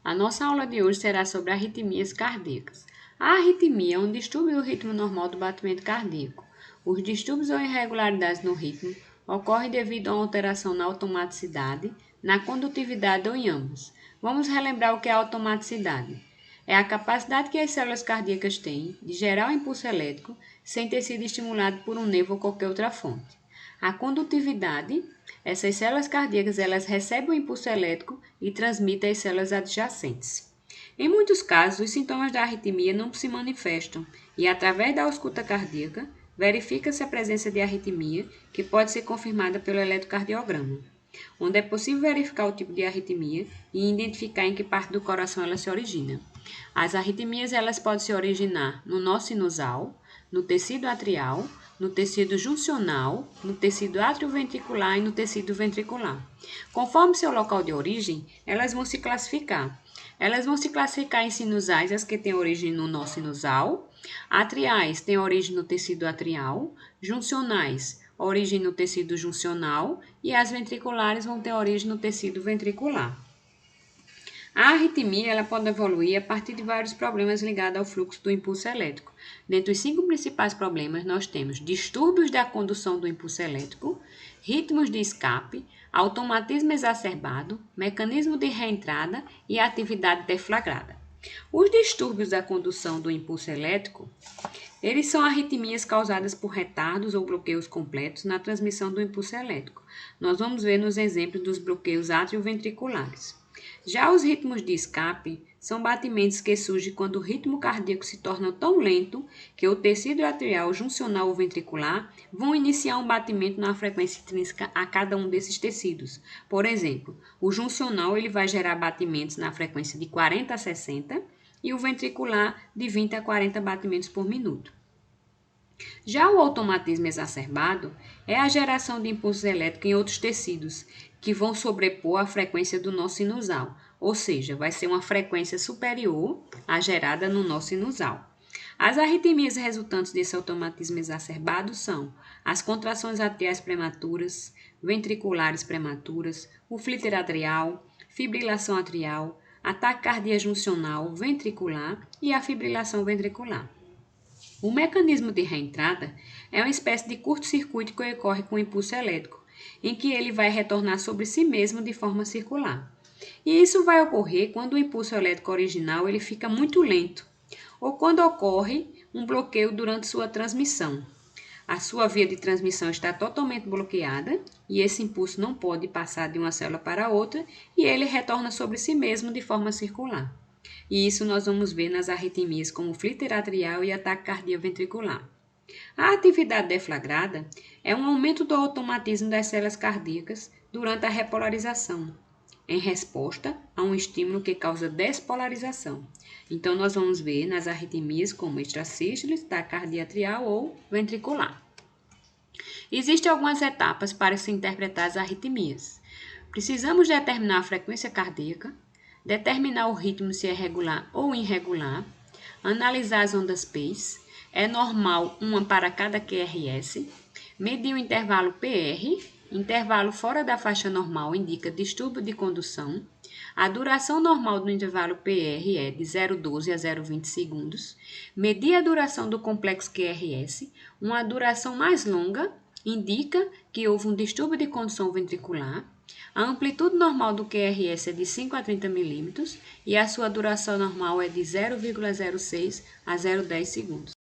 A nossa aula de hoje será sobre arritmias cardíacas. A arritmia é um distúrbio do ritmo normal do batimento cardíaco. Os distúrbios ou irregularidades no ritmo ocorrem devido a uma alteração na automaticidade, na condutividade ou em ambos. Vamos relembrar o que é a automaticidade. É a capacidade que as células cardíacas têm de gerar o impulso elétrico sem ter sido estimulado por um nervo ou qualquer outra fonte. A condutividade, essas células cardíacas elas recebem o impulso elétrico e transmitem às células adjacentes. Em muitos casos, os sintomas da arritmia não se manifestam e, através da ausculta cardíaca, verifica-se a presença de arritmia, que pode ser confirmada pelo eletrocardiograma, onde é possível verificar o tipo de arritmia e identificar em que parte do coração ela se origina. As arritmias elas podem se originar no nó sinusal, no tecido atrial, no tecido juncional, no tecido atrioventricular e no tecido ventricular. Conforme seu local de origem, elas vão se classificar. Elas vão se classificar em sinusais, as que têm origem no nó sinusal, atriais têm origem no tecido atrial, juncionais, origem no tecido juncional e as ventriculares vão ter origem no tecido ventricular. A arritmia ela pode evoluir a partir de vários problemas ligados ao fluxo do impulso elétrico. Dentre os 5 principais problemas, nós temos distúrbios da condução do impulso elétrico, ritmos de escape, automatismo exacerbado, mecanismo de reentrada e atividade deflagrada. Os distúrbios da condução do impulso elétrico, eles são arritmias causadas por retardos ou bloqueios completos na transmissão do impulso elétrico. Nós vamos ver nos exemplos dos bloqueios atrioventriculares. Já os ritmos de escape são batimentos que surgem quando o ritmo cardíaco se torna tão lento que o tecido atrial, juncional ou ventricular vão iniciar um batimento na frequência intrínseca a cada um desses tecidos. Por exemplo, o juncional ele vai gerar batimentos na frequência de 40 a 60 e o ventricular de 20 a 40 batimentos por minuto. Já o automatismo exacerbado é a geração de impulso elétrico em outros tecidos, que vão sobrepor a frequência do nó sinusal, ou seja, vai ser uma frequência superior à gerada no nó sinusal. As arritmias resultantes desse automatismo exacerbado são as contrações atriais prematuras, ventriculares prematuras, o flíter atrial, fibrilação atrial, ataque cardíaco juncional ventricular e a fibrilação ventricular. O mecanismo de reentrada é uma espécie de curto-circuito que ocorre com o impulso elétrico, em que ele vai retornar sobre si mesmo de forma circular. E isso vai ocorrer quando o impulso elétrico original ele fica muito lento, ou quando ocorre um bloqueio durante sua transmissão. A sua via de transmissão está totalmente bloqueada e esse impulso não pode passar de uma célula para outra e ele retorna sobre si mesmo de forma circular. E isso nós vamos ver nas arritmias como flíter atrial e ataque cardíaco ventricular. A atividade deflagrada é um aumento do automatismo das células cardíacas durante a repolarização, em resposta a um estímulo que causa despolarização. Então, nós vamos ver nas arritmias como extrasístoles, taquicardia atrial ou ventricular. Existem algumas etapas para se interpretar as arritmias. Precisamos determinar a frequência cardíaca, determinar o ritmo se é regular ou irregular, analisar as ondas Pace, é normal uma para cada QRS, medir o intervalo PR, intervalo fora da faixa normal indica distúrbio de condução, a duração normal do intervalo PR é de 0,12 a 0,20 segundos, medir a duração do complexo QRS, uma duração mais longa indica que houve um distúrbio de condução ventricular, a amplitude normal do QRS é de 5 a 30 milímetros e a sua duração normal é de 0,06 a 0,10 segundos.